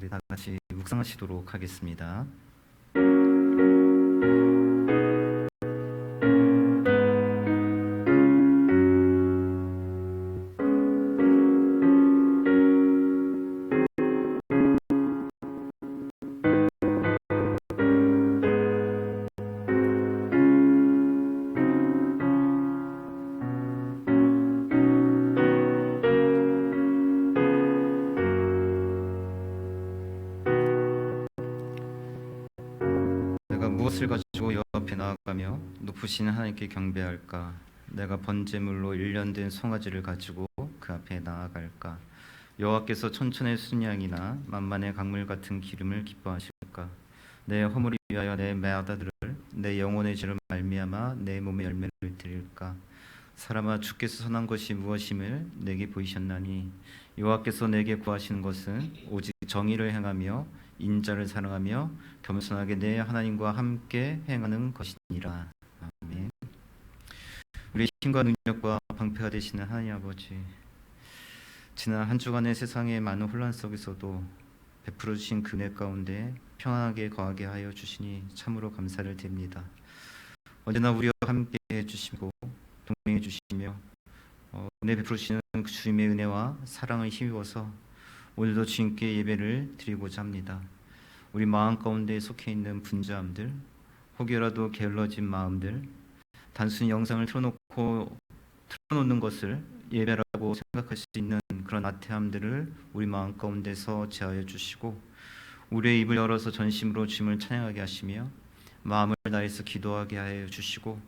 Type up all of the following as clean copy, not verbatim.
우리 다 같이 묵상하시도록 하겠습니다. 내가 무엇을 가지고 여호와 앞에 나아가며 높으신 하나님께 경배할까? 내가 번제물로 일련된 송아지를 가지고 그 앞에 나아갈까? 여호와께서 천천의 순양이나 만만의 강물 같은 기름을 기뻐하실까? 내 허물을 위하여 내 맏아들을 내 영혼의 죄를 말미암아 내 몸의 열매를 드릴까? 사람아, 주께서 선한 것이 무엇임을 내게 보이셨나니 여호와께서 내게 구하시는 것은 오직 정의를 행하며 인자를 사랑하며 겸손하게 내 하나님과 함께 행하는 것이니라. 아멘. 우리 힘과 능력과 방패가 되시는 하나님 아버지, 지난 한 주간의 세상의 많은 혼란 속에서도 베풀어 주신 그 은혜 가운데 평안하게 거하게 하여 주시니 참으로 감사를 드립니다. 언제나 우리와 함께 해주시고 동행해 주시며 은혜 베풀어 주시는 그 주님의 은혜와 사랑을 힘입어서 오늘도 주님께 예배를 드리고자 합니다. 우리 마음 가운데 속해 있는 분주함들, 혹여라도 게을러진 마음들, 단순히 영상을 틀어놓는 것을 예배라고 생각할 수 있는 그런 나태함들을 우리 마음 가운데서 제하여 주시고, 우리의 입을 열어서 전심으로 주님을 찬양하게 하시며 마음을 다해서 기도하게 하여 주시고,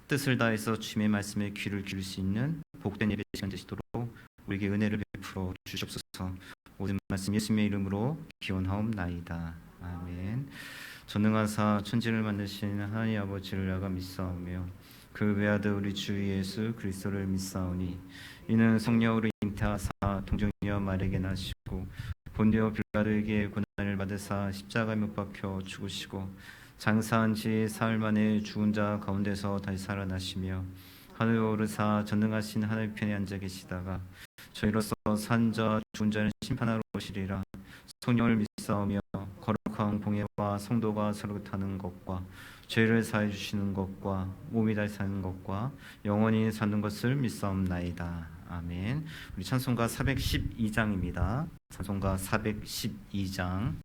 뜻을 다해서 주님의 말씀에 귀를 기울일 수 있는 복된 예배 시간 되시도록 우리에게 은혜를 베풀어 주시옵소서. 모든 말씀 예수님의 이름으로 기원하옵나이다. 아멘. 전능하사 천지를 만드신 하나님 아버지를 내가 믿사오며 그 외아들 우리 주 예수 그리스도를 믿사오니 이는 성령으로 잉태하사 동정녀 마리아에게 나시고 본디오 빌라도에게 고난을 받으사 십자가에 못 박혀 죽으시고 장사한 지 사흘 만에 죽은 자 가운데서 다시 살아나시며 하늘에 오르사 전능하신 하늘 편에 앉아 계시다가 저희로서 산 자 죽은 자를 심판하러 오시리라. 성령을 믿사오며 거룩한 공예와 성도가 서로 타는 것과 죄를 사해 주시는 것과 몸이 다시 사는 것과 영원히 사는 것을 믿사옵나이다. 아멘. 우리 찬송가 412장입니다. 찬송가 412장.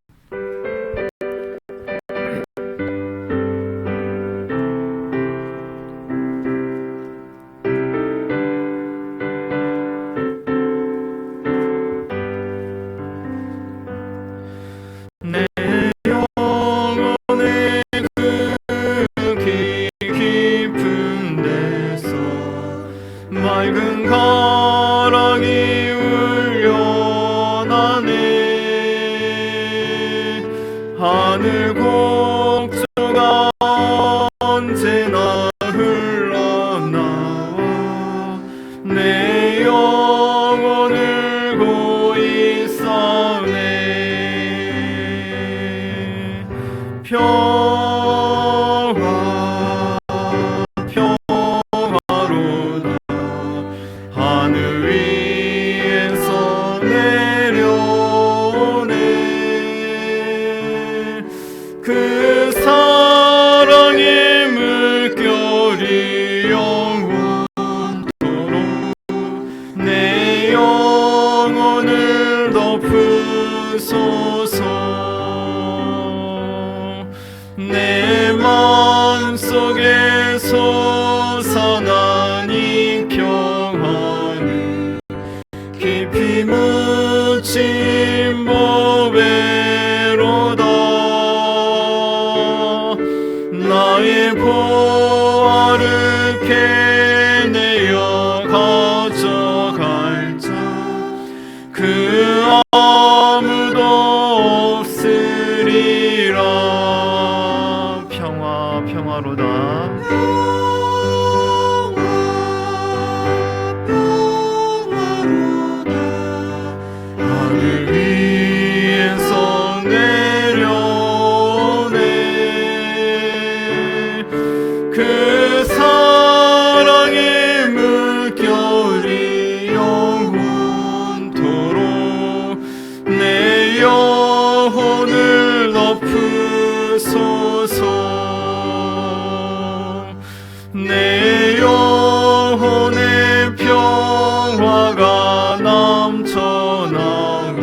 맑은 가락이 울려나네. 하늘 곡조가 언제나 흘러나와 내 영혼을 고이 싸우네. 하늘 위에서 내려오네. 그 사랑의 물결이 영원토록 내 영혼을 덮으소서. 내 마음속에 솟아난 이 평안은 깊이 묻힌 보배로다. 나의 보화를 캐내어 가져갈 자 그 아무도 없으리라. 평화로다. 영혼을 덮으소서. 내 영혼의 평화가 넘쳐나오니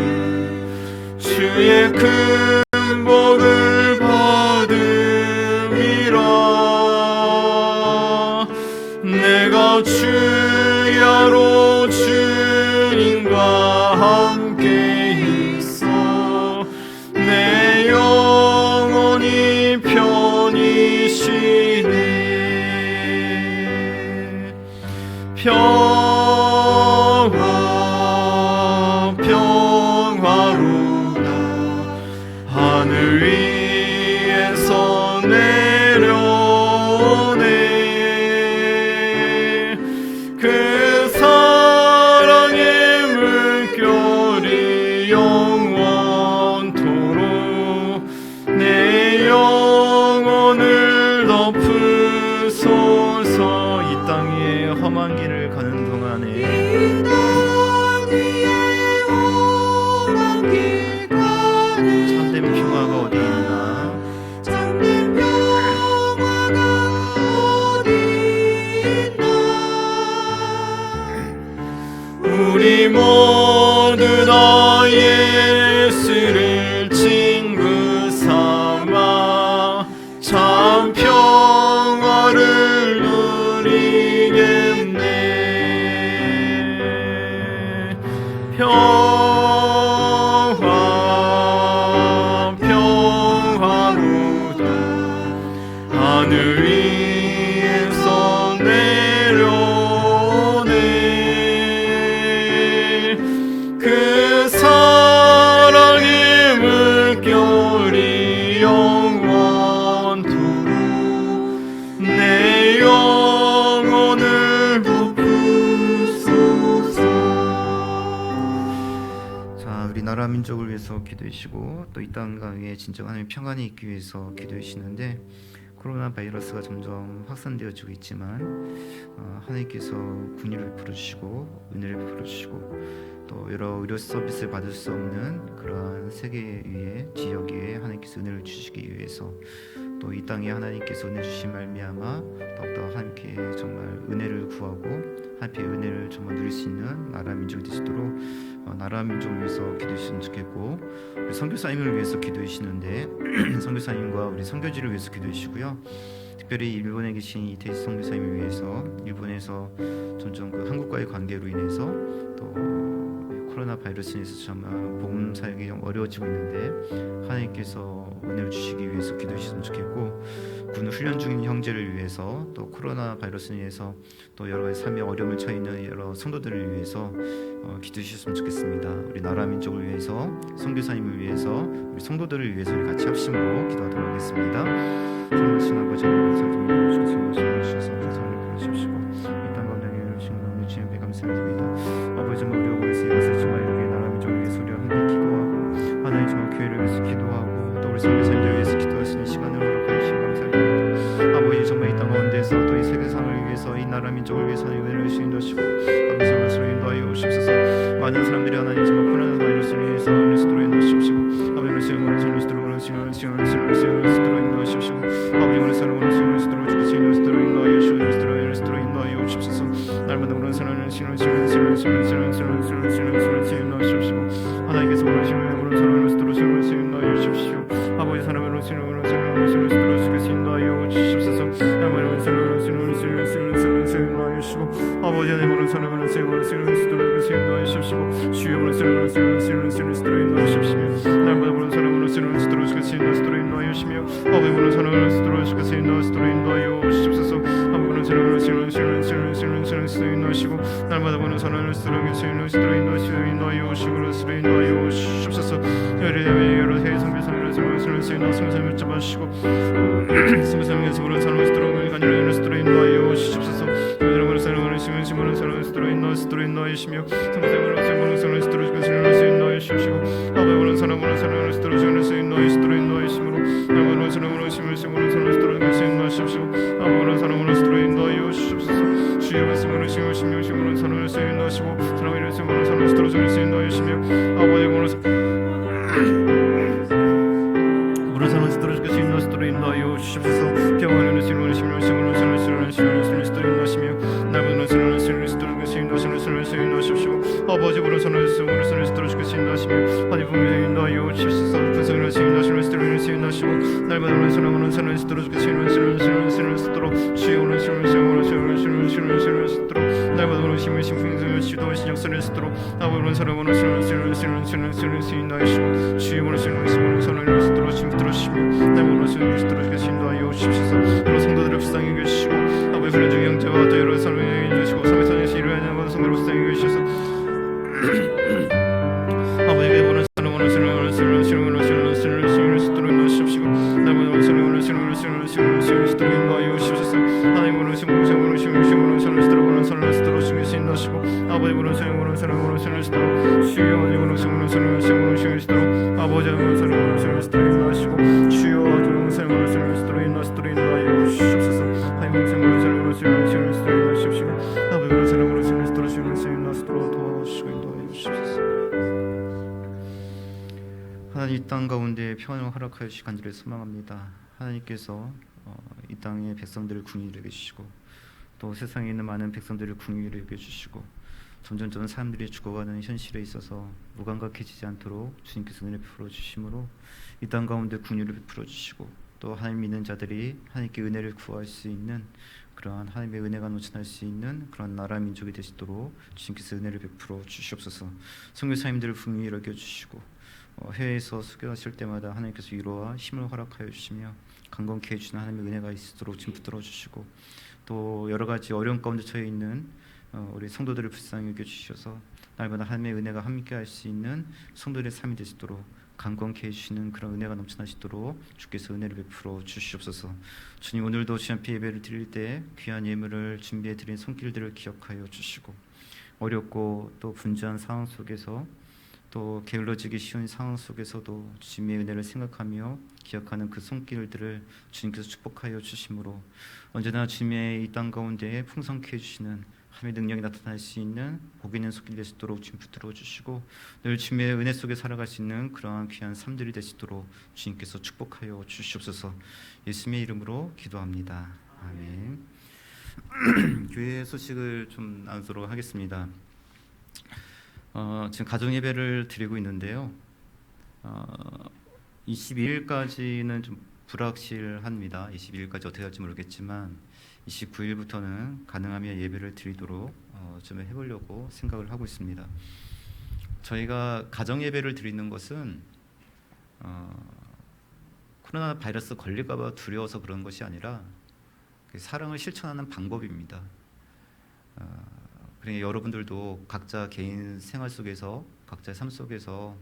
주의 큰 복을 받음이라. 내가 주야로 주님과 함께 있어 내 영혼이 편히 쉬네. 평화 평화로다 하늘 위에서 내려오네. 그 사랑의 물결이 영원토록 내 영혼을 덮으소서. 이 땅 위에 험한 길을 가는 동안에 참된 평화가 어디 있나? 참된 평화가 어디 있나? 우리 모두 다 예수를 친구 삼아 참 평화를 누리겠네. 평화 평화로다 하늘 위에서 내려오네. 그 사랑의 물결이 영원토록 내 영혼을 덮으소서. 자, 우리 나라 민족을 위해서 기도하시고 또 이 땅 가운데 진정 하나님의 평안이 있기 위해서 기도하시는데, 코로나 바이러스가 점점 확산되어지고 있지만 하나님께서 긍휼을 베풀어 주시고 은혜를 베풀어 주시고 또 여러 의료 서비스를 받을 수 없는 그러한 세계 위에 지역 위에 하나님께서 은혜를 주시기 위해서 또 이 땅에 하나님께서 은혜 주신 말미암아 더욱더 하나님께 정말 은혜를 구하고 하나님의 은혜를 정말 누릴 수 있는 나라 민족이 되시도록 나라 민족을 위해서 기도하시면 좋겠고, 우리 선교사님을 위해서 기도하시는데 선교사님과 우리 선교지를 위해서 기도하시고요. 특별히 일본에 계신 이태희 선교사님을 위해서 일본에서 점점 그 한국과의 관계로 인해서 또 코로나 바이러스로 인해서 정말 복음 사역이 좀 어려워지고 있는데 하나님께서 은혜를 주시기 위해서 기도하시면 좋겠고, 군 훈련 중인 형제를 위해서 또 코로나 바이러스로 인해서 또 여러 가지 삶의 어려움을 처해 있는 여러 성도들을 위해서 기도해 주셨으면 좋겠습니다. 우리 나라 민족을 위해서, 선교사님을 위해서, 우리 성도들을 위해서 우리 같이 합심으로 기도하도록 하겠습니다. 전하신 아버지 하나님 감사드립니다. 주시옵소서. 주셔서 감사를 보내주십시오. 이 땅 가운데 주시는 주님께 감사드립니다. 아버지 정말 우리 어버이스 이것을 정말 이렇게 나라 민족을 위해서 우리가 함께 기도하고 하나님 정말 교회를 위해서 기도하고 또 우리 선교사님들 위해서 기도하시는 시간을 허락하시고 감사드립니다. 아버지 정말 이 땅 가운데서 또 이 세계상을 위해서 이 나라 민족을 위해서 은혜를 주신 것이고 아버지 말씀을 인도하여 오십소서. 많은 사람들이 하나님 정말 코로나 바이러스를 위해서 그리스도로 인도하십시오. 아버지 말씀을 그리스도로 그리스도로 인도하십시오. 아버지 말씀을 그리스도로 인도하여 그리스도로 인도하여 오십소서. 날마다 그런 사랑을 인도하십시오. 하나님께서 원하시는 그런 사랑을 인도하여 주십시오. 아버지 사랑을 인도하여 주십소서. 날마다 사랑을 인도하여 주시고 아버지 하나님으로 사랑을 인도하여 주십시오. 주여 사랑을 인도하여 주십시오. 날마다 그런 사랑을 인도하여 주시며 아버지 그런 사랑을 인도하여 주십소서. 아버지 사랑을 인도하시고 날마다 그런 사랑을 인도하여 주십소서. 여러 세상에서 성삼을 잡아주시고 성삼에서 그런 사랑을 인도하여 주십소서. 여러분의 사랑을 심으시면 사랑을 인도하여 주시며 성삼으로 사랑을 인도하여 주십시오. 아버지 사랑을 인도하여 주시므로 아버지 사랑으로 심으시므로 사랑을 인도하여 주십시오. 아버지 사랑으로 인도하여 주십소서. 주의 말씀으로 심으시며 사랑을 인도하시고 사랑을 인도하시며 사랑을 인도하여 주시며 아버지 부른 사람 스토로 주께서 인도 스토로 인도하여 주시옵소서. 평안을 주시는 시민을 시민을 시민을 시민을 스토로 인도하시며 날 부른 사람 시민을 스토로 주께서 인도하시는 시민을 인도하십시오. 아버지 부른 사람 시민을 스토로 주께서 인도하시며 하나님 분명히 인도하여 주시옵소서. 분성을 인도하시는 스토로 인도하시고 날 부른 사람을 스토로 주께서 인도하시는 스토로 주여는 시민을 스토로 날 부른 시민을 시도 신역선을 스토로 아버지 사람으로 인도하시고 주여는 선을 스토로 지금 들어주시며 날 부른 시민을 스토로 주께서 인도하여 주시옵소서. 여러 성도들을 불쌍히 여기시고 아버지 훈련 중 형제와 또 여러 사람을 인도하시고 삶의 선에서 일어나는 모든 성도를 불쌍히 여기셔서 아버지께 보는 사람으로 스토로 인도하시옵시고 날 부른 사람으로 스토로 인도하여 주시옵소서. 하나님으로 선을 스토로 주께서 인도하시고 아버지 부른 선을 스토로 주여 아버지 선을 스토로 아버지 선을 스토로 인도하시고 주여 선을 스토로 인도하여 주시옵소서. 하나님 선을 스토로 인도하시옵시고 아버지 선을 스토로 도와주시고 인도하여 주시옵소서. 하나님 이 땅 가운데 평안을 허락하여 주시 간절히 소망합니다. 하나님께서 이 땅의 백성들을 궁히 여겨주시고 또 세상에 있는 많은 백성들을 궁히 여겨주시고 점점 사람들이 죽어가는 현실에 있어서 무감각해지지 않도록 주님께서 은혜를 베풀어 주심으로 이 땅 가운데 궁유를 베풀어 주시고 또 하나님 믿는 자들이 하나님께 은혜를 구할 수 있는 그러한 하나님의 은혜가 넘쳐날 수 있는 그런 나라 민족이 되시도록 주님께서 은혜를 베풀어 주시옵소서. 선교사님들을 궁히 여겨주시고 해외에서 수교하실 때마다 하나님께서 위로와 힘을 허락하여 주시며 강건케 해주시는 하나님의 은혜가 있도록 지금 붙들어 주시고 또 여러 가지 어려운 가운데 처해 있는 우리 성도들을 불쌍히 여겨주셔서 날마다 하나님의 은혜가 함께할 수 있는 성도들의 삶이 되시도록 강건케 해주시는 그런 은혜가 넘쳐나시도록 주께서 은혜를 베풀어 주시옵소서. 주님 오늘도 주님 앞에 예배를 드릴 때 귀한 예물을 준비해 드린 손길들을 기억하여 주시고 어렵고 또 분주한 상황 속에서 또 게을러지기 쉬운 상황 속에서도 주님의 은혜를 생각하며 기억하는 그 손길들을 주님께서 축복하여 주심으로 언제나 주님의 이 땅 가운데 풍성케 해주시는 하나님의 능력이 나타날 수 있는 복 있는 손길 되시도록 주님 붙들어 주시고 늘 주님의 은혜 속에 살아갈 수 있는 그러한 귀한 삶들이 되시도록 주님께서 축복하여 주시옵소서. 예수님의 이름으로 기도합니다. 아멘. 교회 소식을 좀 나누도록 하겠습니다. 지금 가정 예배를 드리고 있는데요. 22일까지는 좀 불확실합니다. 22일까지 어떻게 할지 모르겠지만 29일부터는 가능하면 예배를 드리도록 좀 해보려고 생각을 하고 있습니다. 저희가 가정 예배를 드리는 것은 코로나 바이러스 걸릴까봐 두려워서 그런 것이 아니라 사랑을 실천하는 방법입니다. 그러니까 여러분들도 각자 개인 생활 속에서 각자의 삶 속에서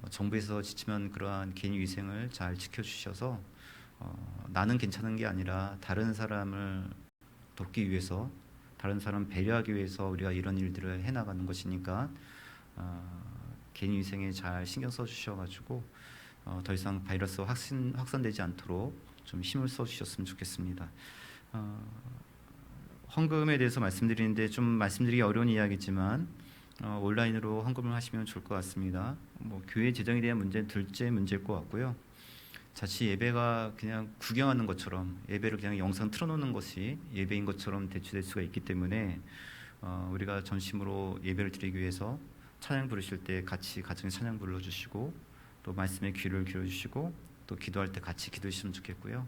정부에서 지침한 그러한 개인 위생을 잘 지켜주셔서 나는 괜찮은 게 아니라 다른 사람을 돕기 위해서 다른 사람 배려하기 위해서 우리가 이런 일들을 해나가는 것이니까 개인 위생에 잘 신경 써주셔가지고 더 이상 바이러스 확산되지 않도록 좀 힘을 써주셨으면 좋겠습니다. 헌금에 대해서 말씀드리는데 좀 말씀드리기 어려운 이야기지만 온라인으로 헌금을 하시면 좋을 것 같습니다. 교회 재정에 대한 문제는 둘째 문제일 것 같고요. 자칫 예배가 그냥 구경하는 것처럼 예배를 그냥 영상 틀어놓는 것이 예배인 것처럼 대치될 수가 있기 때문에 우리가 전심으로 예배를 드리기 위해서 찬양 부르실 때 같이 가정에 찬양 불러주시고 또 말씀에 귀를 기울여주시고 또 기도할 때 같이 기도해 주시면 좋겠고요.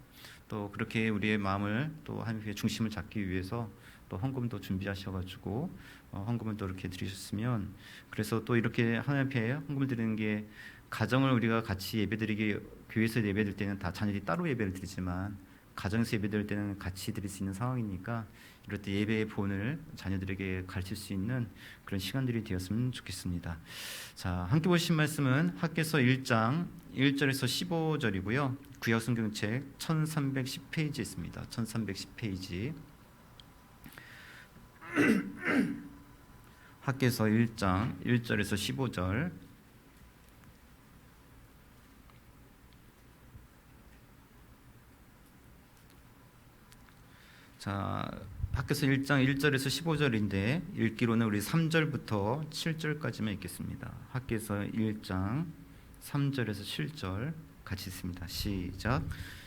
또 그렇게 우리의 마음을 또 하나님의 중심을 잡기 위해서 또 헌금도 준비하셔가지고 헌금을 또 이렇게 드리셨으면 그래서 또 이렇게 하나님 앞에 헌금을 드리는 게 가정을 우리가 같이 예배드리기 교회에서 예배드릴 때는 다 자녀들이 따로 예배를 드리지만 가정에서 예배드릴 때는 같이 드릴 수 있는 상황이니까 이럴 때 예배의 본을 자녀들에게 가르칠 수 있는 그런 시간들이 되었으면 좋겠습니다. 자, 함께 보신 말씀은 학개서 1장 1절에서 15절이고요. 구약 성경책 1310페이지에 있습니다. 1310페이지. 학개서 1장 1절에서 15절. 자, 학개서 1장 1절에서 15절인데 읽기로는 우리 3절부터 7절까지만 읽겠습니다. 학개서 1장 3절에서 7절 같이 읽습니다. 시작.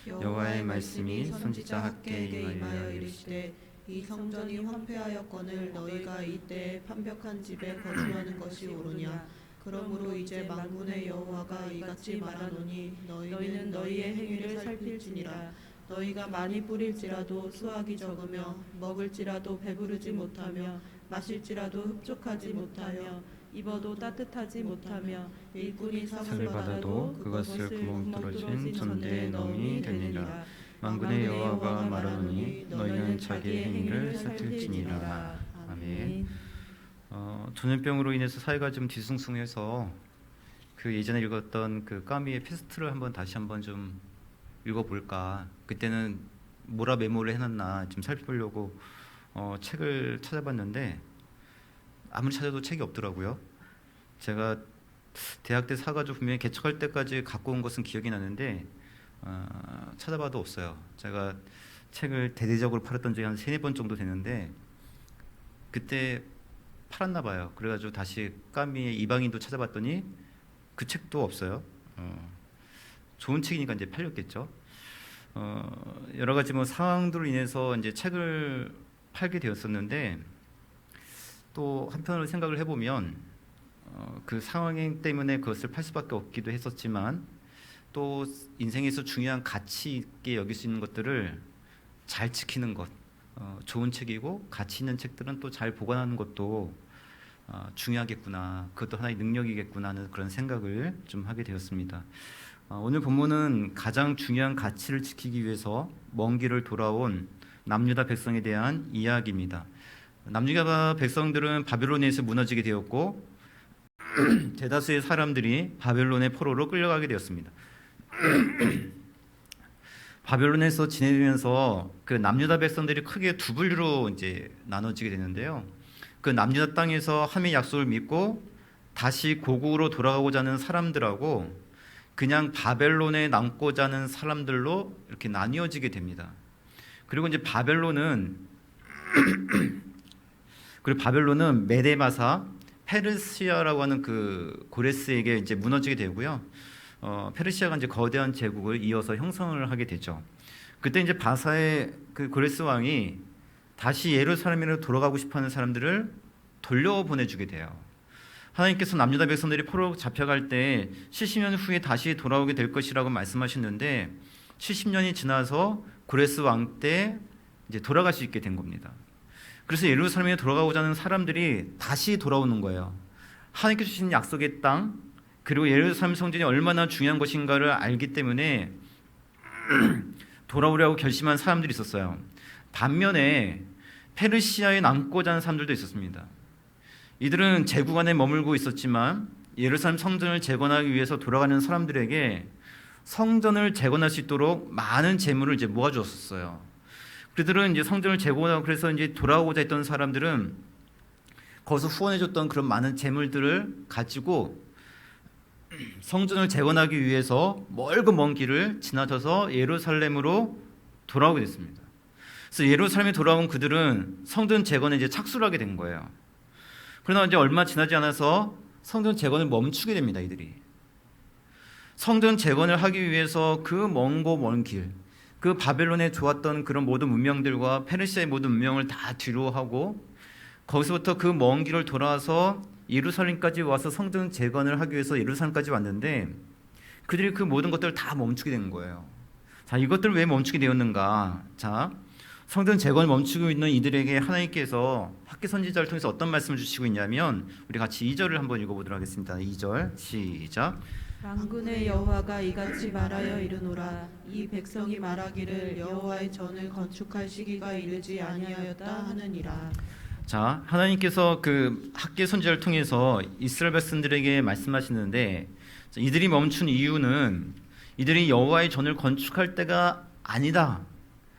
여호와의 말씀이 선지자 학개에게 임하여 이르시되 이 성전이 황폐하였거늘 너희가 이때에 판벽한 집에 거주하는 것이 옳으냐. 그러므로 이제 만군의 여호와가 이같이 말하노니 너희는 너희의 행위를 살필지니라. 너희가 많이 뿌릴지라도 수확이 적으며 먹을지라도 배부르지 못하며 마실지라도 흡족하지 못하며 입어도 따뜻하지 못하며 일꾼이 삭을 받아도 그것을 구멍 뚫어진 전대에 넣음이 되니라. 만군의 여호와가 말하노니 너희는 자기의 행위를 살필지니라. 아멘. 전염병으로 인해서 사회가 좀 뒤숭숭해서 그 예전에 읽었던 그 까미의 페스트를 다시 한번 좀 읽어볼까. 그때는 뭐라 메모를 해놨나 좀 살펴보려고 책을 찾아봤는데 아무리 찾아도 책이 없더라고요. 제가 대학 때 사가지고 분명히 개척할 때까지 갖고 온 것은 기억이 나는데 찾아봐도 없어요. 제가 책을 대대적으로 팔았던 적이 한 3-4번 정도 되는데 그때 팔았나 봐요. 그래가지고 다시 까미의 이방인도 찾아봤더니 그 책도 없어요. 좋은 책이니까 이제 팔렸겠죠. 여러 가지 뭐 상황들로 인해서 이제 책을 팔게 되었었는데 또 한편으로 생각을 해보면 그 상황 때문에 그것을 팔 수밖에 없기도 했었지만 또 인생에서 중요한 가치 있게 여길 수 있는 것들을 잘 지키는 것, 좋은 책이고 가치 있는 책들은 또 잘 보관하는 것도 중요하겠구나. 그것도 하나의 능력이겠구나 하는 그런 생각을 좀 하게 되었습니다. 오늘 본문은 가장 중요한 가치를 지키기 위해서 먼 길을 돌아온 남유다 백성에 대한 이야기입니다. 남유다 백성들은 바벨론에서 무너지게 되었고 대다수의 사람들이 바벨론의 포로로 끌려가게 되었습니다. 바벨론에서 지내면서 그 남유다 백성들이 크게 두 분류로 이제 나눠지게 되는데요. 그 남유다 땅에서 하나님의 약속을 믿고 다시 고국으로 돌아가고자 하는 사람들하고 그냥 바벨론에 남고자 하는 사람들로 이렇게 나뉘어지게 됩니다. 그리고 이제 바벨론은 메데마사 페르시아라고 하는 그 고레스에게 이제 무너지게 되고요. 페르시아가 이제 거대한 제국을 이어서 형성을 하게 되죠. 그때 이제 바사의 그 고레스 왕이 다시 예루살렘으로 돌아가고 싶어하는 사람들을 돌려보내주게 돼요. 하나님께서 남유다 백성들이 포로 잡혀갈 때 70년 후에 다시 돌아오게 될 것이라고 말씀하셨는데 70년이 지나서 고레스 왕 때 이제 돌아갈 수 있게 된 겁니다. 그래서 예루살렘에 돌아가고자 하는 사람들이 다시 돌아오는 거예요. 하나님께서 주신 약속의 땅 그리고 예루살렘 성전이 얼마나 중요한 것인가를 알기 때문에 돌아오려고 결심한 사람들이 있었어요. 반면에 페르시아에 남고자 하는 사람들도 있었습니다. 이들은 제국 안에 머물고 있었지만 예루살렘 성전을 재건하기 위해서 돌아가는 사람들에게 성전을 재건할 수 있도록 많은 재물을 이제 모아주었어요. 그들은 이제 성전을 재건하고 그래서 이제 돌아오고자 했던 사람들은 거기서 후원해줬던 그런 많은 재물들을 가지고 성전을 재건하기 위해서 멀고 먼 길을 지나쳐서 예루살렘으로 돌아오게 됐습니다. 그래서 예루살렘에 돌아온 그들은 성전 재건에 이제 착수를 하게 된 거예요. 그러나 이제 얼마 지나지 않아서 성전 재건을 멈추게 됩니다. 이들이 성전 재건을 하기 위해서 그 먼고 먼 길, 그 바벨론에 좋았던 그런 모든 문명들과 페르시아의 모든 문명을 다 뒤로 하고 거기서부터 그 먼 길을 돌아와서 예루살렘까지 와서 성전 재건을 하기 위해서 예루살렘까지 왔는데 그들이 그 모든 것들을 다 멈추게 된 거예요. 자, 이것들을 왜 멈추게 되었는가? 자, 성전 재건을 멈추고 있는 이들에게 하나님께서 학개 선지자를 통해서 어떤 말씀을 주시고 있냐면 우리 같이 2절을 한번 읽어보도록 하겠습니다. 2절 시작. 만군의 여호와가 이같이 말하여 이르노라. 이 백성이 말하기를 여호와의 전을 건축할 시기가 이르지 아니하였다 하느니라. 자, 하나님께서 그 학개 선지자를 통해서 이스라엘 백성들에게 말씀하시는데 이들이 멈춘 이유는 이들이 여호와의 전을 건축할 때가 아니다.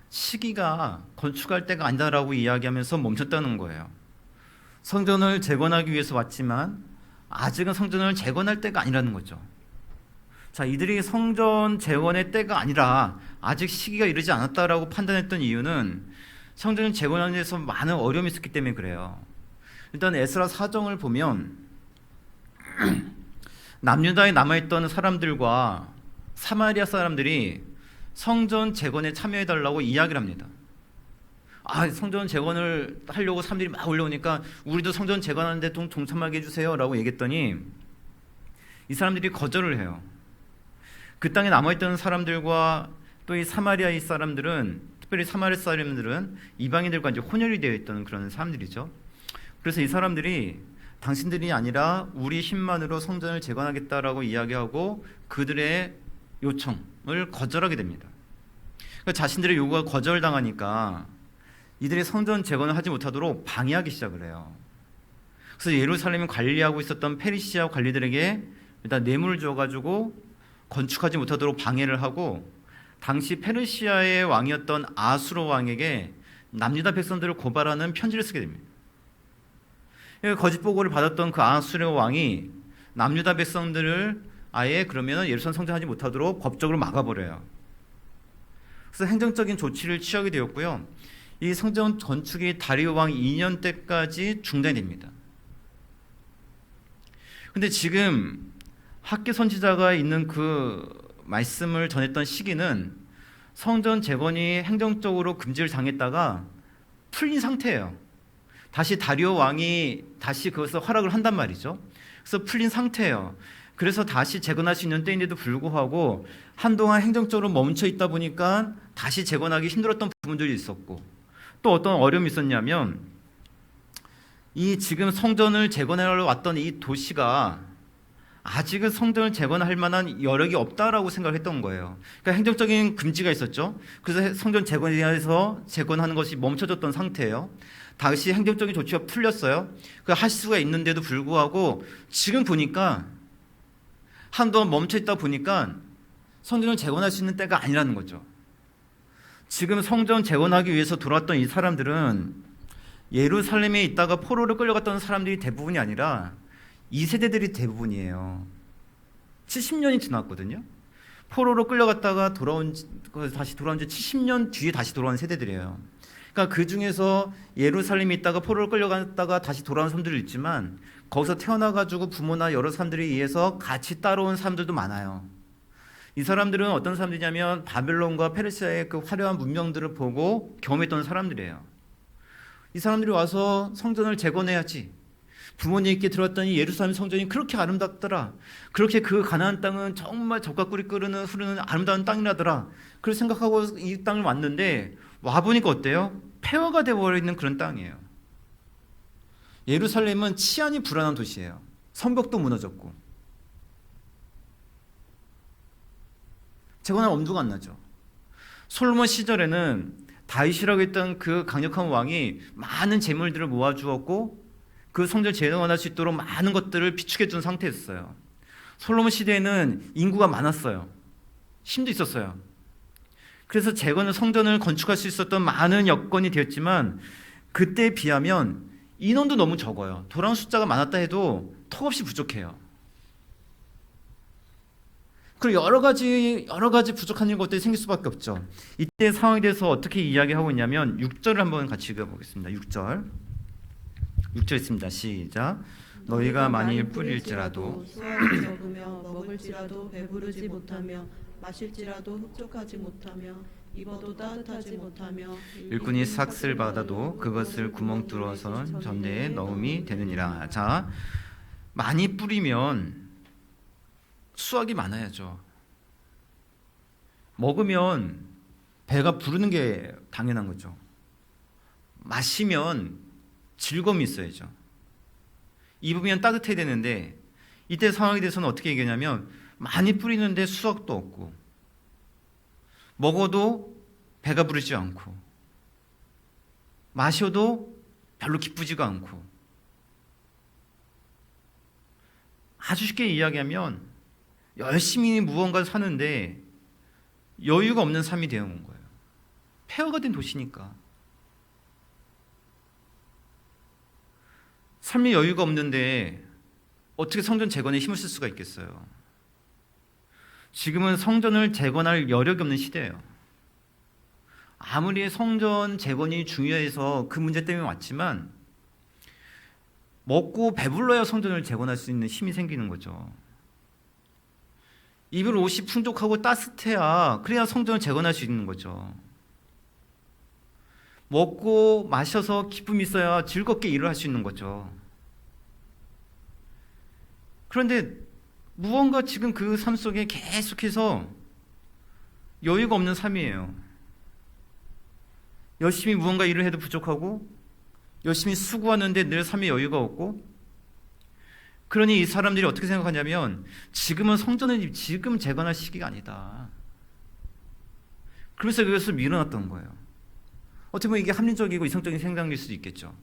시기가 건축할 때가 아니다라고 이야기하면서 멈췄다는 거예요. 성전을 재건하기 위해서 왔지만 아직은 성전을 재건할 때가 아니라는 거죠. 자, 이들이 성전 재건의 때가 아니라 아직 시기가 이르지 않았다라고 판단했던 이유는 성전 재건하는 데서 많은 어려움이 있었기 때문에 그래요. 일단 에스라 사정을 보면 남유다에 남아있던 사람들과 사마리아 사람들이 성전 재건에 참여해달라고 이야기를 합니다. 성전 재건을 하려고 사람들이 막 올려오니까 우리도 성전 재건하는데 동참하게 해주세요 라고 얘기했더니 이 사람들이 거절을 해요. 그 땅에 남아있던 사람들과 또 이 사마리아의 사람들은, 특별히 사마리아 사람들은 이방인들과 이제 혼혈이 되어 있던 그런 사람들이죠. 그래서 이 사람들이 당신들이 아니라 우리 힘만으로 성전을 재건하겠다라고 이야기하고 그들의 요청을 거절하게 됩니다. 그러니까 자신들의 요구가 거절당하니까 이들이 성전 재건을 하지 못하도록 방해하기 시작을 해요. 그래서 예루살렘을 관리하고 있었던 페르시아 관리들에게 일단 뇌물을 줘가지고 건축하지 못하도록 방해를 하고, 당시 페르시아의 왕이었던 아수르 왕에게 남유다 백성들을 고발하는 편지를 쓰게 됩니다. 거짓 보고를 받았던 그 아수르 왕이 남유다 백성들을 아예 그러면 예루살렘 성전하지 못하도록 법적으로 막아버려요. 그래서 행정적인 조치를 취하게 되었고요. 이 성전 건축이 다리오 왕 2년 때까지 중단이 됩니다. 근데 지금 학개 선지자가 있는 그 말씀을 전했던 시기는 성전 재건이 행정적으로 금지를 당했다가 풀린 상태예요. 다시 다리오 왕이 다시 그것을 허락을 한단 말이죠. 그래서 풀린 상태예요. 그래서 다시 재건할 수 있는 때인데도 불구하고 한동안 행정적으로 멈춰 있다 보니까 다시 재건하기 힘들었던 부분들이 있었고, 또 어떤 어려움이 있었냐면 이 지금 성전을 재건하러 왔던 이 도시가 아직은 성전을 재건할 만한 여력이 없다라고 생각했던 거예요. 그러니까 행정적인 금지가 있었죠. 그래서 성전 재건에 대해서 재건하는 것이 멈춰졌던 상태예요. 다시 행정적인 조치가 풀렸어요. 할 수가 있는데도 불구하고 지금 보니까 한동안 멈춰 있다 보니까 성전을 재건할 수 있는 때가 아니라는 거죠. 지금 성전 재건하기 위해서 돌아왔던 이 사람들은 예루살렘에 있다가 포로로 끌려갔던 사람들이 대부분이 아니라 2세대들이 대부분이에요. 70년이 지났거든요. 포로로 끌려갔다가 다시 돌아온 지 70년 뒤에 다시 돌아온 세대들이에요. 그러니까 그 중에서 예루살렘에 있다가 포로로 끌려갔다가 다시 돌아온 사람들이 있지만 거기서 태어나가지고 부모나 여러 사람들에 의해서 같이 따라온 사람들도 많아요. 이 사람들은 어떤 사람들이냐면 바벨론과 페르시아의 그 화려한 문명들을 보고 경험했던 사람들이에요. 이 사람들이 와서 성전을 재건해야지. 부모님께 들었더니 예루살렘 성전이 그렇게 아름답더라. 그렇게 그 가나안 땅은 정말 젖과 꿀이 흐르는 아름다운 땅이라더라. 그렇게 생각하고 이 땅을 왔는데 와보니까 어때요? 폐허가 되어버리는 그런 땅이에요. 예루살렘은 치안이 불안한 도시예요. 성벽도 무너졌고. 재건할 엄두가 안 나죠. 솔로몬 시절에는 다윗이라고 했던 그 강력한 왕이 많은 재물들을 모아주었고 그 성전을 재건할 수 있도록 많은 것들을 비축해 준 상태였어요. 솔로몬 시대에는 인구가 많았어요. 힘도 있었어요. 그래서 성전을 건축할 수 있었던 많은 여건이 되었지만 그때에 비하면 인원도 너무 적어요. 돌아온 숫자가 많았다 해도 턱없이 부족해요. 그리고 여러 가지 부족한 것들이 생길 수밖에 없죠. 이때 상황에 대해서 어떻게 이야기하고 있냐면 6절을 한번 같이 읽어보겠습니다. 6절 있습니다. 시작. 너희가 만일 뿌릴지라도 수확이 적으며 먹을지라도 배부르지 못하며 마실지라도 흡족하지 못하며 입어도 따뜻하지 못하며 일꾼이 삭슬 받아도 그것을 구멍 뚫어서 전대에 넣음이 되느니라. 자, 많이 뿌리면 수확이 많아야죠. 먹으면 배가 부르는 게 당연한 거죠. 마시면 즐거움이 있어야죠. 입으면 따뜻해야 되는데 이때 상황에 대해서는 어떻게 얘기하냐면 많이 뿌리는데 수확도 없고 먹어도 배가 부르지 않고 마셔도 별로 기쁘지가 않고 아주 쉽게 이야기하면 열심히 무언가를 사는데 여유가 없는 삶이 되어온 거예요. 폐허가 된 도시니까. 삶의 여유가 없는데 어떻게 성전 재건에 힘을 쓸 수가 있겠어요? 지금은 성전을 재건할 여력이 없는 시대예요. 아무리 성전 재건이 중요해서 그 문제 때문에 왔지만 먹고 배불러야 성전을 재건할 수 있는 힘이 생기는 거죠. 입을 옷이 풍족하고 따뜻해야 그래야 성전을 재건할 수 있는 거죠. 먹고 마셔서 기쁨이 있어야 즐겁게 일을 할 수 있는 거죠. 그런데 무언가 지금 그 삶 속에 계속해서 여유가 없는 삶이에요. 열심히 무언가 일을 해도 부족하고 열심히 수고하는데 늘 삶에 여유가 없고, 그러니 이 사람들이 어떻게 생각하냐면 지금은 성전을 지금 재건할 시기가 아니다. 그래서 그것을 밀어놨던 거예요. 어떻게 보면 이게 합리적이고 이성적인 생각일 수도 있겠죠.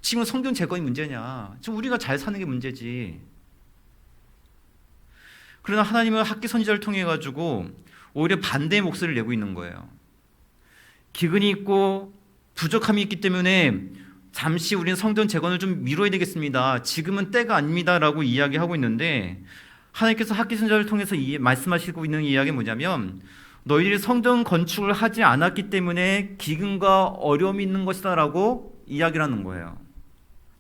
지금 성전 재건이 문제냐? 지금 우리가 잘 사는 게 문제지. 그러나 하나님은 학기 선지자를 통해 가지고 오히려 반대의 목소리를 내고 있는 거예요. 기근이 있고 부족함이 있기 때문에 잠시 우리는 성전 재건을 좀 미뤄야 되겠습니다. 지금은 때가 아닙니다라고 이야기하고 있는데, 하나님께서 학기 선지자를 통해서 말씀하시고 있는 이야기는 뭐냐면 너희들이 성전 건축을 하지 않았기 때문에 기근과 어려움이 있는 것이다라고 이야기를 하는 거예요.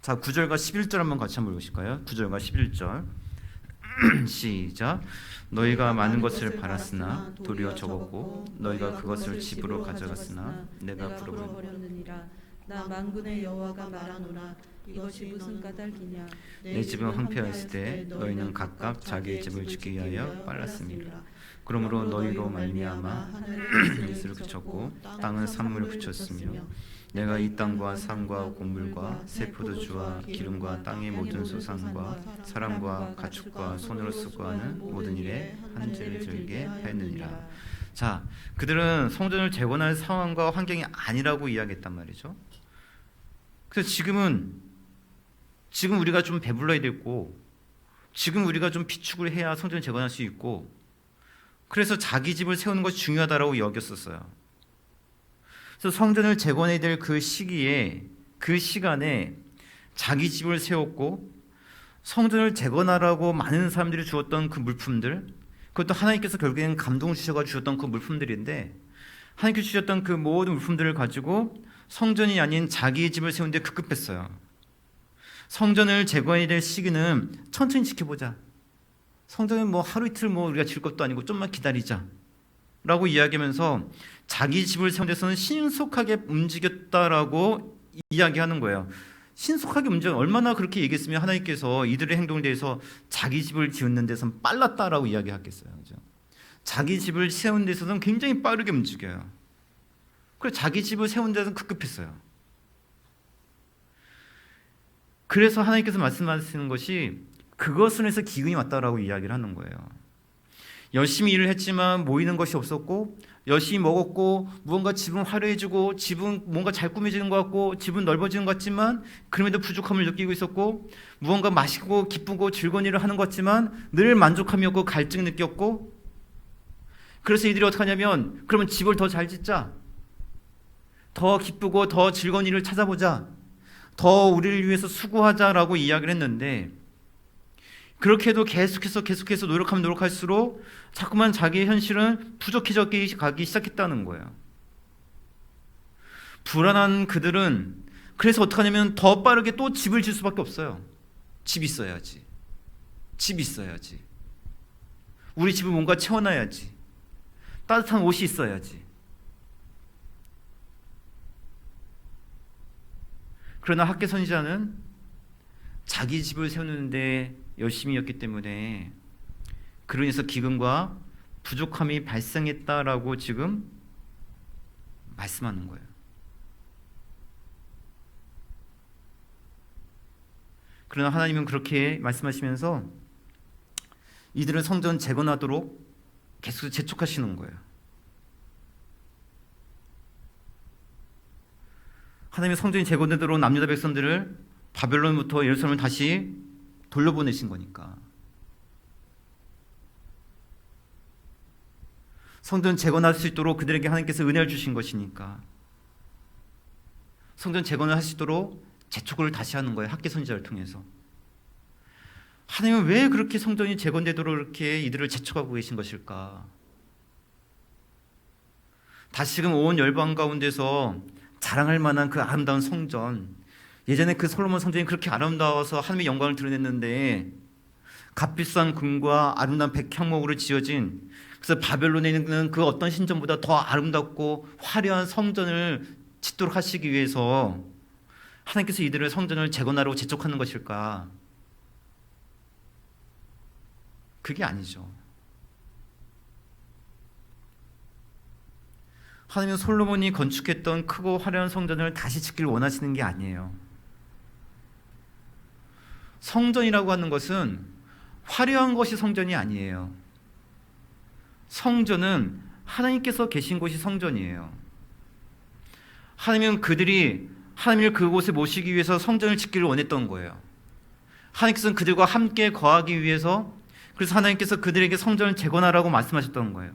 자, 9절과 11절 한번 같이 한번 보실까요? 9절과 11절 시작. 너희가 많은 것을 바랐으나 도리어 적었고 너희가 그것을 집으로 가져갔으나 내가 풀어버렸느니라. 나 만군의 여호와가 말하노라. 이것이 무슨 까닭이냐? 내 집은 황폐하였을 때 너희는 각각 자기의 집을 짓기 위하여 빨랐습니다. 그러므로 너희로 말미암아 하늘은 이슬을 그쳤고 땅은 산물을 그쳤으며 내가 이 땅과 산과 곡물과 새 포도주와 기름과 땅의 모든 소산과 사람과 가축과 손으로 수고하는 모든 일에 한지를 들게 하였느니라. 자, 그들은 성전을 재건할 상황과 환경이 아니라고 이야기했단 말이죠. 그래서 지금 우리가 좀 배불러야 되고, 지금 우리가 좀 비축을 해야 성전을 재건할 수 있고, 그래서 자기 집을 세우는 것이 중요하다고 여겼었어요. 그래서 성전을 재건해야 될 그 시기에, 그 시간에 자기 집을 세웠고, 성전을 재건하라고 많은 사람들이 주었던 그 물품들, 그것도 하나님께서 결국에는 감동을 주셔서 주셨던 그 물품들인데, 하나님께서 주셨던 그 모든 물품들을 가지고 성전이 아닌 자기의 집을 세우는데 급급했어요. 성전을 재건해야 될 시기는 천천히 지켜보자. 성전은 뭐 하루 이틀 우리가 질 것도 아니고 좀만 기다리자 라고 이야기하면서 자기 집을 세운 데서는 신속하게 움직였다라고 이야기하는 거예요. 신속하게 움직여, 얼마나 그렇게 얘기했으면 하나님께서 이들의 행동에 대해서 자기 집을 지었는 데서는 빨랐다라고 이야기하겠어요. 그죠? 자기 집을 세운 데서는 굉장히 빠르게 움직여요. 그래서 자기 집을 세운 데서는 급급했어요. 그래서 하나님께서 말씀하시는 것이 그것을 해서 기근이 왔다라고 이야기를 하는 거예요. 열심히 일을 했지만 모이는 것이 없었고, 열심히 먹었고, 무언가 집은 화려해지고, 집은 뭔가 잘 꾸며지는 것 같고, 집은 넓어지는 것 같지만 그럼에도 부족함을 느끼고 있었고, 무언가 맛있고 기쁘고 즐거운 일을 하는 것 같지만 늘 만족함이 없고 갈증을 느꼈고, 그래서 이들이 어떻게 하냐면 그러면 집을 더 잘 짓자, 더 기쁘고 더 즐거운 일을 찾아보자, 더 우리를 위해서 수고하자라고 이야기를 했는데, 그렇게 해도 계속해서 노력하면 노력할수록 자꾸만 자기의 현실은 부족해져 가기 시작했다는 거예요. 불안한 그들은 그래서 어떻게 하냐면 더 빠르게 또 집을 질 수밖에 없어요. 집 있어야지. 우리 집을 뭔가 채워놔야지. 따뜻한 옷이 있어야지. 그러나 학개 선지자는 자기 집을 세우는데 열심히였기 때문에 그로 인해서 기근과 부족함이 발생했다라고 지금 말씀하는 거예요. 그러나 하나님은 그렇게 말씀하시면서 이들은 성전 재건하도록 계속 재촉하시는 거예요. 하나님의 성전이 재건되도록 남유다 백성들을 바벨론부터 예루살렘을 다시 돌려보내신 거니까. 성전 재건할 수 있도록 그들에게 하나님께서 은혜를 주신 것이니까 성전 재건을 할 수 있도록 재촉을 다시 하는 거예요. 학개 선지자를 통해서. 하나님은 왜 그렇게 성전이 재건되도록 이렇게 이들을 재촉하고 계신 것일까? 다시금 온 열방 가운데서 자랑할 만한 그 아름다운 성전, 예전에 그 솔로몬 성전이 그렇게 아름다워서 하나님의 영광을 드러냈는데 값비싼 금과 아름다운 백향목으로 지어진, 그래서 바벨론에 있는 그 어떤 신전보다 더 아름답고 화려한 성전을 짓도록 하시기 위해서 하나님께서 이들의 성전을 재건하라고 재촉하는 것일까? 그게 아니죠. 하나님은 솔로몬이 건축했던 크고 화려한 성전을 다시 짓기를 원하시는 게 아니에요. 성전이라고 하는 것은 화려한 것이 성전이 아니에요. 성전은 하나님께서 계신 곳이 성전이에요. 하나님은 그들이 하나님을 그곳에 모시기 위해서 성전을 짓기를 원했던 거예요. 하나님께서는 그들과 함께 거하기 위해서, 그래서 하나님께서 그들에게 성전을 재건하라고 말씀하셨던 거예요.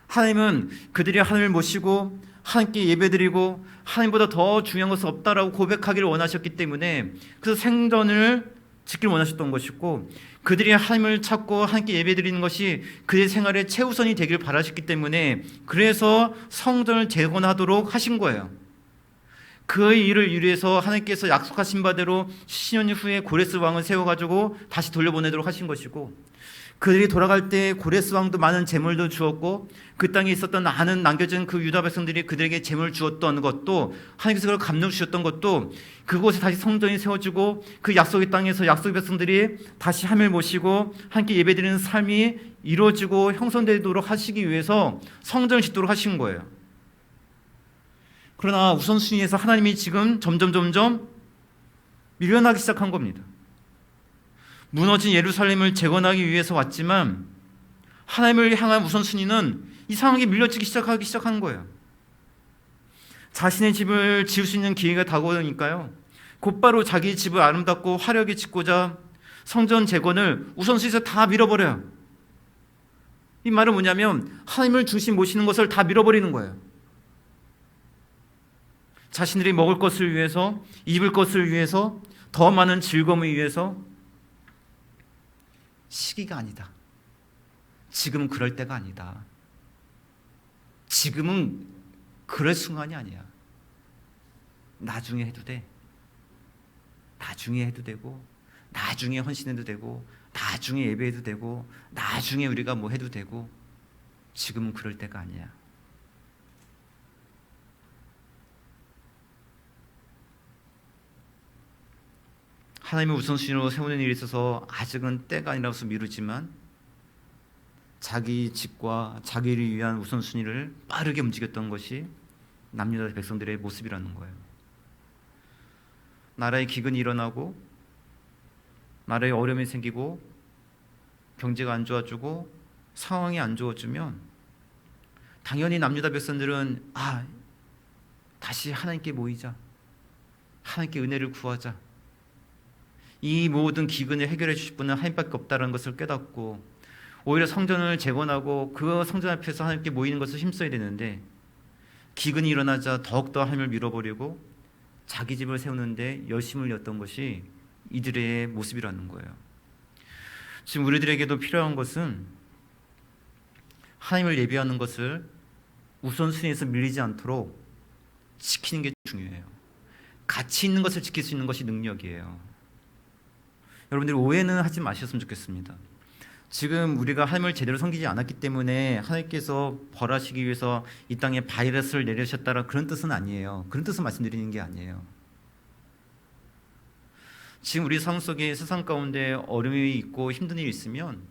하나님은 그들이 하나님을 모시고 하나님께 예배드리고 하나님보다 더 중요한 것은 없다라고 고백하기를 원하셨기 때문에, 그래서 생전을 짓기를 원하셨던 것이고, 그들이 하나님을 찾고 하나님께 예배드리는 것이 그들의 생활의 최우선이 되기를 바라셨기 때문에, 그래서 성전을 재건하도록 하신 거예요. 그의 일을 위해서 하나님께서 약속하신 바대로 10년 후에 고레스 왕을 세워가지고 다시 돌려보내도록 하신 것이고, 그들이 돌아갈 때 고레스 왕도 많은 재물도 주었고, 그 땅에 있었던 많은 남겨진 그 유다 백성들이 그들에게 재물을 주었던 것도, 하나님께서 그걸 감동 주셨던 것도, 그곳에 다시 성전이 세워지고 그 약속의 땅에서 약속의 백성들이 다시 하나님을 모시고 하나님께 예배드리는 삶이 이루어지고 형성되도록 하시기 위해서 성전을 짓도록 하신 거예요. 그러나 우선순위에서 하나님이 지금 점점 밀려나기 시작한 겁니다. 무너진 예루살렘을 재건하기 위해서 왔지만 하나님을 향한 우선순위는 이상하게 밀려지기 시작한 거예요. 자신의 집을 지을 수 있는 기회가 다가오니까요, 곧바로 자기 집을 아름답고 화려하게 짓고자 성전 재건을 우선순위에서 다 밀어버려요. 이 말은 뭐냐면 하나님을 중심 모시는 것을 다 밀어버리는 거예요. 자신들이 먹을 것을 위해서, 입을 것을 위해서, 더 많은 즐거움을 위해서. 시기가 아니다. 지금은 그럴 때가 아니다. 지금은 그럴 순간이 아니야. 나중에 해도 돼. 나중에 해도 되고, 나중에 헌신해도 되고, 나중에 예배해도 되고, 나중에 우리가 뭐 해도 되고, 지금은 그럴 때가 아니야. 하나님의 우선순위로 세우는 일이 있어서 아직은 때가 아니라서 미루지만, 자기 집과 자기를 위한 우선순위를 빠르게 움직였던 것이 남유다 백성들의 모습이라는 거예요. 나라의 기근이 일어나고, 나라에 어려움이 생기고, 경제가 안 좋아지고, 상황이 안 좋아지면 당연히 남유다 백성들은 다시 하나님께 모이자, 하나님께 은혜를 구하자, 이 모든 기근을 해결해 주실 분은 하나님밖에 없다는 것을 깨닫고, 오히려 성전을 재건하고 그 성전 앞에서 하나님께 모이는 것을 힘써야 되는데, 기근이 일어나자 더욱더 하나님을 밀어버리고 자기 집을 세우는데 열심을 냈던 것이 이들의 모습이라는 거예요. 지금 우리들에게도 필요한 것은 하나님을 예배하는 것을 우선순위에서 밀리지 않도록 지키는 게 중요해요. 가치 있는 것을 지킬 수 있는 것이 능력이에요. 여러분들이 오해는 하지 마셨으면 좋겠습니다. 지금 우리가 하나님을 제대로 섬기지 않았기 때문에 하나님께서 벌하시기 위해서 이 땅에 바이러스를 내리셨다라 그런 뜻은 아니에요. 그런 뜻을 말씀드리는 게 아니에요. 지금 우리 삶 속에 세상 가운데 어려움이 있고 힘든 일이 있으면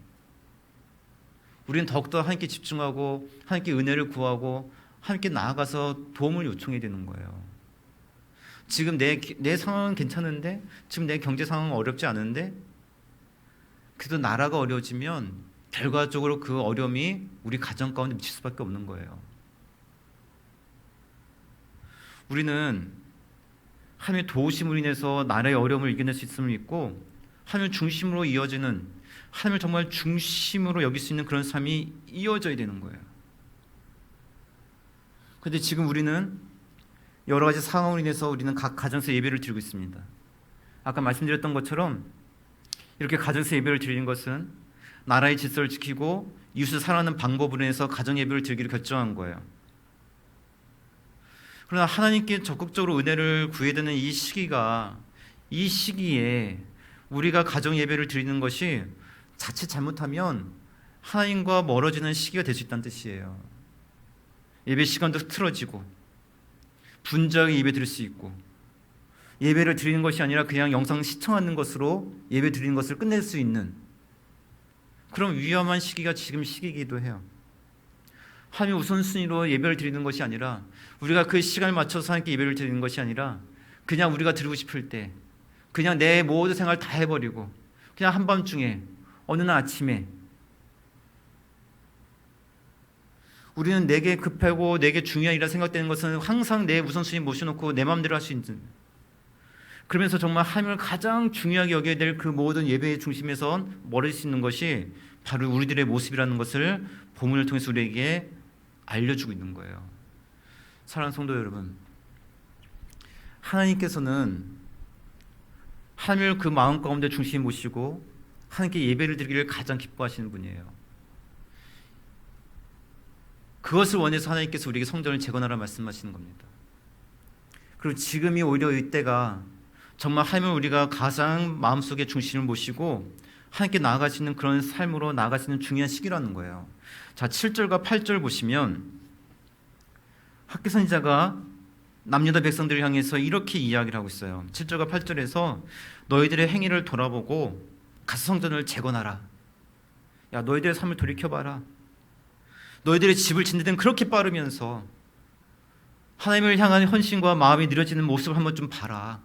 우리는 더욱더 하나님께 집중하고 하나님께 은혜를 구하고 하나님께 나아가서 도움을 요청해야 되는 거예요. 지금 내 상황은 괜찮은데, 지금 내 경제 상황은 어렵지 않은데, 그래도 나라가 어려워지면 결과적으로 그 어려움이 우리 가정 가운데 미칠 수밖에 없는 거예요. 우리는 하나님의 도우심으로 인해서 나라의 어려움을 이겨낼 수 있음을 믿고, 하나님을 중심으로 이어지는, 하나님을 정말 중심으로 여길 수 있는 그런 삶이 이어져야 되는 거예요. 그런데 지금 우리는 여러 가지 상황으로 인해서 우리는 각 가정에서 예배를 드리고 있습니다. 아까 말씀드렸던 것처럼 이렇게 가정에서 예배를 드리는 것은 나라의 질서를 지키고 이웃을 사랑하는 방법으로 인해서 가정 예배를 드리기로 결정한 거예요. 그러나 하나님께 적극적으로 은혜를 구해야 되는 이 시기에 우리가 가정 예배를 드리는 것이 자칫 잘못하면 하나님과 멀어지는 시기가 될 수 있다는 뜻이에요. 예배 시간도 틀어지고 분주하게 예배 드릴 수 있고, 예배를 드리는 것이 아니라 그냥 영상 시청하는 것으로 예배 드리는 것을 끝낼 수 있는 그런 위험한 시기가 지금 시기이기도 해요. 하나님 우선순위로 예배를 드리는 것이 아니라, 우리가 그 시간을 맞춰서 하나님께 예배를 드리는 것이 아니라, 그냥 우리가 드리고 싶을 때 그냥 내 모든 생활을 다 해버리고 그냥 한밤중에 어느 날 아침에 우리는 내게 급하고 내게 중요한 일이라 생각되는 것은 항상 내 우선순위 모셔놓고 내 마음대로 할 수 있는, 그러면서 정말 하나님을 가장 중요하게 여겨야 될 그 모든 예배의 중심에서 멀어질 수 있는 것이 바로 우리들의 모습이라는 것을 본문을 통해서 우리에게 알려주고 있는 거예요. 사랑하는 성도 여러분, 하나님께서는 하나님을 그 마음 가운데 중심에 모시고 하나님께 예배를 드리기를 가장 기뻐하시는 분이에요. 그것을 원해서 하나님께서 우리에게 성전을 재건하라 말씀하시는 겁니다. 그리고 지금이 오히려 이때가 정말 하나님을 우리가 가장 마음속에 중심을 모시고 하나님께 나아가시는 그런 삶으로 나아가시는 중요한 시기라는 거예요. 자, 7절과 8절 보시면 학개 선지자가 남유다 백성들을 향해서 이렇게 이야기를 하고 있어요. 7절과 8절에서 너희들의 행위를 돌아보고 가서 성전을 재건하라. 야, 너희들의 삶을 돌이켜봐라. 너희들의 집을 짓는 데는 그렇게 빠르면서 하나님을 향한 헌신과 마음이 느려지는 모습을 한번 좀 봐라.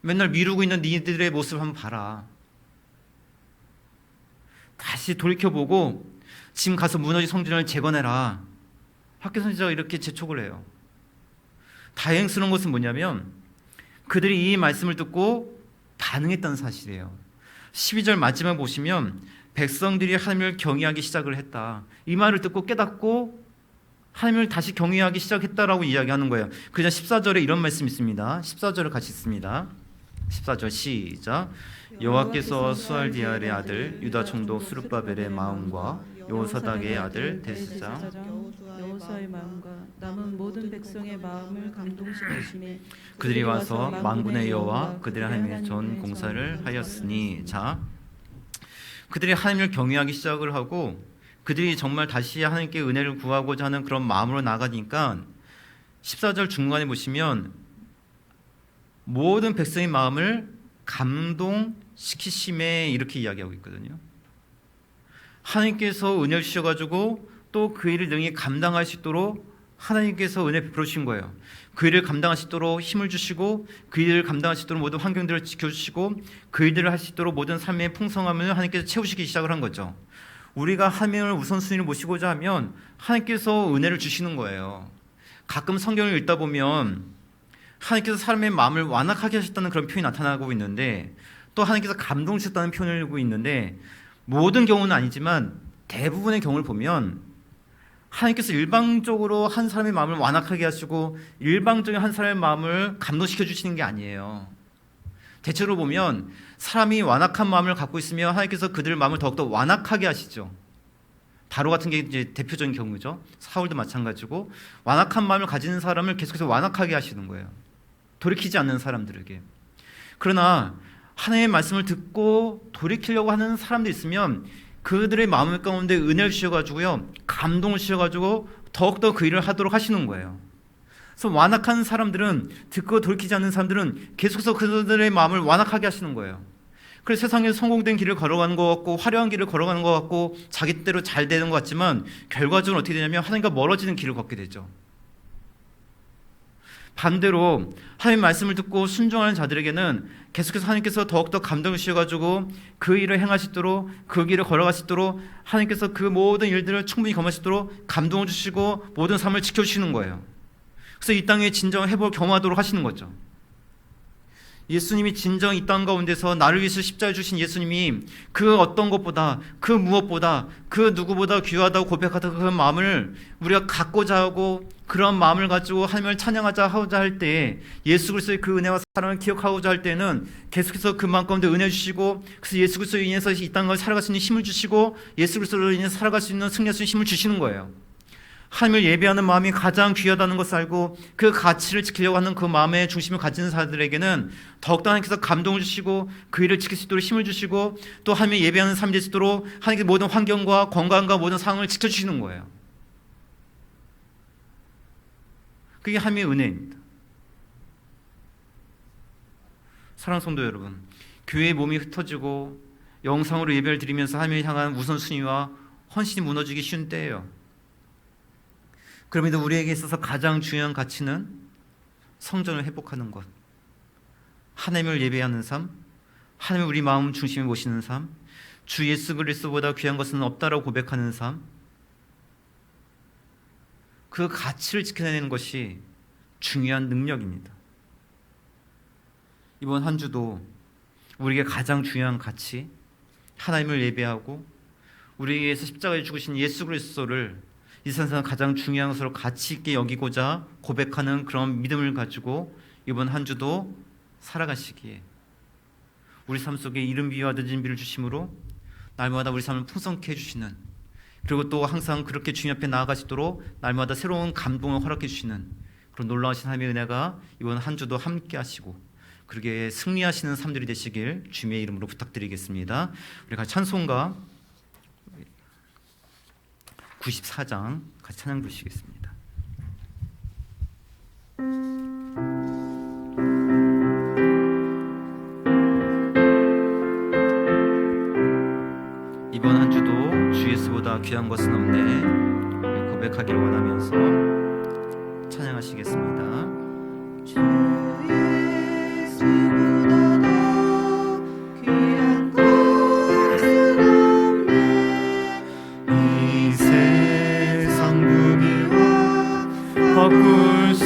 맨날 미루고 있는 니들의 모습을 한번 봐라. 다시 돌이켜보고 지금 가서 무너진 성전을 재건해라. 학개 선지자가 이렇게 재촉을 해요. 다행스러운 것은 뭐냐면 그들이 이 말씀을 듣고 반응했다는 사실이에요. 12절 마지막 보시면 백성들이 하나님을 경외하기 시작을 했다. 이 말을 듣고 깨닫고 하나님을 다시 경외하기 시작했다라고 이야기하는 거예요. 그냥 14절에 이런 말씀이 있습니다. 14절을 같이 읽습니다. 14절 시작. 여호와께서 수알디알의 아들 유다 총독 스룹바벨의 마음과 여호사닥의 아들 데스자 여호수아의 마음과 남은 모든 백성의 마음을 감동시키시매 그들이 와서 만군의 여호와 그들의 하나님의 전 공사를 하였으니. 자, 그들이 하나님을 경외하기 시작을 하고 그들이 정말 다시 하나님께 은혜를 구하고자 하는 그런 마음으로 나가니까 14절 중간에 보시면 모든 백성의 마음을 감동시키심에 이렇게 이야기하고 있거든요. 하나님께서 은혜를 주셔가지고 또 그 일을 능히 감당할 수 있도록 하나님께서 은혜 베풀어 주신 거예요. 그 일을 감당할 수 있도록 힘을 주시고 그 일을 감당할 수 있도록 모든 환경들을 지켜주시고 그 일들을 할 수 있도록 모든 삶의 풍성함을 하나님께서 채우시기 시작을 한 거죠. 우리가 하나님을 우선순위를 모시고자 하면 하나님께서 은혜를 주시는 거예요. 가끔 성경을 읽다 보면 하나님께서 사람의 마음을 완악하게 하셨다는 그런 표현이 나타나고 있는데, 또 하나님께서 감동하셨다는 표현을 하고 있는데, 모든 경우는 아니지만 대부분의 경우를 보면 하나님께서 일방적으로 한 사람의 마음을 완악하게 하시고 일방적인 한 사람의 마음을 감동시켜 주시는 게 아니에요. 대체로 보면 사람이 완악한 마음을 갖고 있으면 하나님께서 그들의 마음을 더욱더 완악하게 하시죠. 바로 같은 게 이제 대표적인 경우죠. 사울도 마찬가지고 완악한 마음을 가지는 사람을 계속해서 완악하게 하시는 거예요. 돌이키지 않는 사람들에게. 그러나 하나님의 말씀을 듣고 돌이키려고 하는 사람들이 있으면 그들의 마음 가운데 은혜를 주셔가지고요, 감동을 주셔가지고 더욱더 그 일을 하도록 하시는 거예요. 그래서 완악한 사람들은, 듣고 돌이키지 않는 사람들은 계속해서 그들의 마음을 완악하게 하시는 거예요. 그래서 세상에 성공된 길을 걸어가는 것 같고 화려한 길을 걸어가는 것 같고 자기대로 잘 되는 것 같지만 결과적으로 어떻게 되냐면 하나님과 멀어지는 길을 걷게 되죠. 반대로 하나님의 말씀을 듣고 순종하는 자들에게는 계속해서 하나님께서 더욱더 감동을 주셔가지고 그 일을 행하시도록, 그 길을 걸어가시도록 하나님께서 그 모든 일들을 충분히 경험하시도록 감동을 주시고 모든 삶을 지켜주시는 거예요. 그래서 이 땅에 진정 회복을 경험하도록 하시는 거죠. 예수님이 진정 이 땅 가운데서 나를 위해서 십자가에 주신 예수님이 그 어떤 것보다, 그 무엇보다, 그 누구보다 귀하다고 고백하던 그 마음을 우리가 갖고자 하고 그런 마음을 가지고 하나님을 찬양하자 하고자 할 때, 예수 그리스도의 그 은혜와 사랑을 기억하고자 할 때는 계속해서 그 마음 가운데 은혜 주시고, 그래서 예수 그리스도로 인해서 이 땅을 살아갈 수 있는 힘을 주시고 예수 그리스도로 인해서 살아갈 수 있는 승리할 수 있는 힘을 주시는 거예요. 하나님을 예배하는 마음이 가장 귀하다는 것을 알고 그 가치를 지키려고 하는 그 마음의 중심을 가진 사람들에게는 더욱더 하나님께서 감동을 주시고 그 일을 지킬 수 있도록 힘을 주시고 또 하나님을 예배하는 삶이 될 수 있도록 하나님의 모든 환경과 건강과 모든 상황을 지켜주시는 거예요. 그게 하나님의 은혜입니다. 사랑하는 성도 여러분, 교회의 몸이 흩어지고 영상으로 예배를 드리면서 하나님을 향한 우선순위와 헌신이 무너지기 쉬운 때예요. 그럼에도 우리에게 있어서 가장 중요한 가치는 성전을 회복하는 것, 하나님을 예배하는 삶, 하나님을 우리 마음 중심에 모시는 삶, 주 예수 그리스도보다 귀한 것은 없다라고 고백하는 삶, 그 가치를 지켜내는 것이 중요한 능력입니다. 이번 한 주도 우리에게 가장 중요한 가치, 하나님을 예배하고 우리에 위해서 십자가에 죽으신 예수 그리스도를 이 세상에서 가장 중요한 것으로 가치 있게 여기고자 고백하는 그런 믿음을 가지고 이번 한 주도 살아가시기에 우리 삶 속에 이른 비와 늦은 비를 주심으로 날마다 우리 삶을 풍성케 해주시는, 그리고 또 항상 그렇게 주님 앞에 나아가시도록 날마다 새로운 감동을 허락해 주시는 그런 놀라우신 하나님의 은혜가 이번 한 주도 함께 하시고 그렇게 승리하시는 삶들이 되시길 주님의 이름으로 부탁드리겠습니다. 우리 같이 찬송가 94장 같이 찬양 부르시겠습니다. 이번 한 주도 주 예수보다 귀한 것은 없네 고백하기를 원하면서 찬양하시겠습니다. 주 예수보다 더 귀한 것은 없네. 이 세상 부귀와 바꿀 수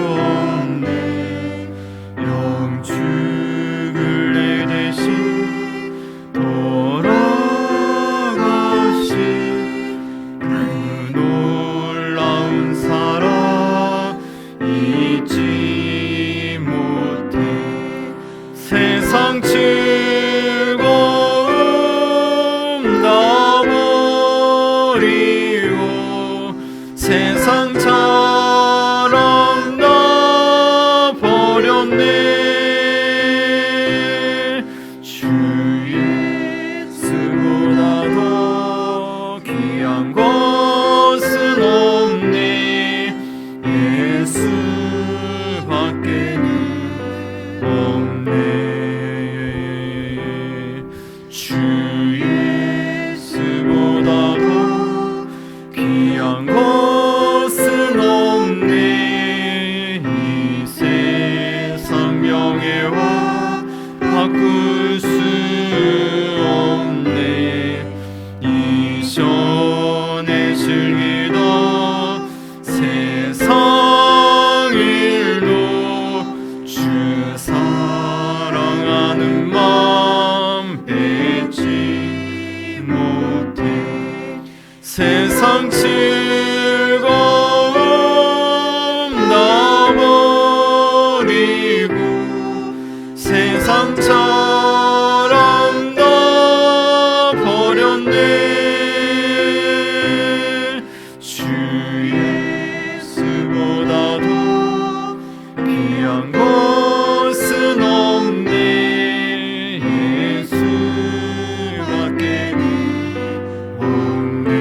없네. 영축을 내 대신 돌아가신 그 놀라운 사랑 잊지 못해. 세상 즐거움 다 버리고 세상처럼 나 버렸네. 주 예수보다 더 귀한 것은 없네. 예수밖에는 없네. 주 예수보다 더 귀한 것은 없네. 이 세상 명예와 바꿀 수 없네. 이전에 즐기던 세상 일도 주 사랑하는 마음 뺏지 못해. 세상 즐거움 다 버리고 세상처럼 다 버렸네. 주 예수보다 더 귀한 것은 없네. 예수밖에는 없네.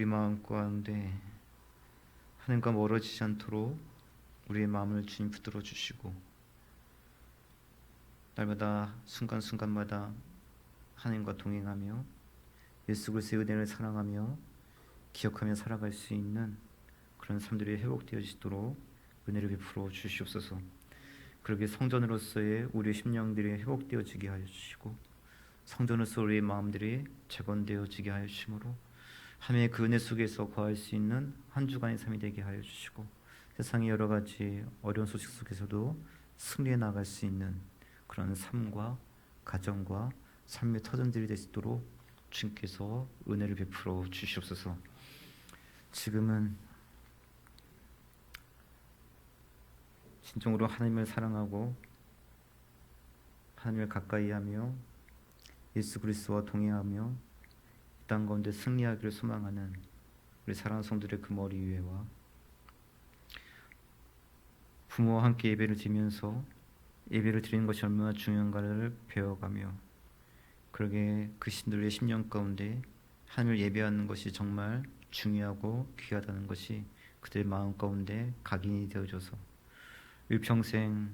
우리 마음 가운데 하나님과 멀어지지 않도록 우리의 마음을 주님 붙들어 주시고 날마다 순간순간마다 하나님과 동행하며 예수 그리스도의 은혜를 사랑하며 기억하며 살아갈 수 있는 그런 삶들이 회복되어지도록 은혜를 베풀어 주시옵소서. 그렇게 성전으로서의 우리의 심령들이 회복되어지게 하여 주시고 성전으로서 우리의 마음들이 재건되어지게 하여 주심으로 하나님의 그 은혜 속에서 거할 수 있는 한 주간의 삶이 되게 하여 주시고 세상의 여러 가지 어려운 소식 속에서도 승리해 나갈 수 있는 그런 삶과 가정과 삶의 터전들이 되시도록 주님께서 은혜를 베풀어 주시옵소서. 지금은 진정으로 하나님을 사랑하고 하나님을 가까이하며 예수 그리스도와 동행하며 이 땅 가운데 승리하기를 소망하는 우리 사랑하는 성도들의 그 머리 위에와 부모와 함께 예배를 드리면서 예배를 드리는 것이 얼마나 중요한가를 배워가며 그러게 그 신들의 심령 가운데 하나님을 예배하는 것이 정말 중요하고 귀하다는 것이 그들의 마음 가운데 각인이 되어져서 일평생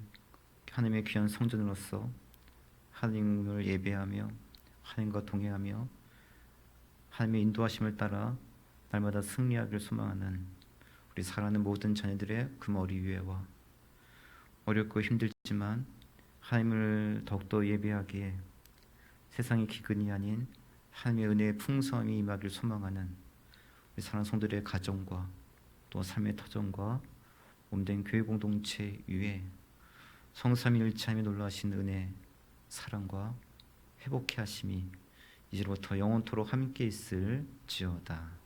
하나님의 귀한 성전으로서 하나님을 예배하며 하나님과 동행하며 하나님의 인도하심을 따라 날마다 승리하기를 소망하는 우리 사랑하는 모든 자녀들의 그 머리 위에와 어렵고 힘들지만 하나님을 더욱더 예배하기에 세상의 기근이 아닌 하나님의 은혜의 풍성함이 임하기를 소망하는 우리 사랑하는 성도들의 가정과 또 삶의 터전과 몸된 교회 공동체 위에 성삼위일체함에 놀라신 은혜, 사랑과 회복케 하심이 이제부터 영원토록 함께 있을지어다.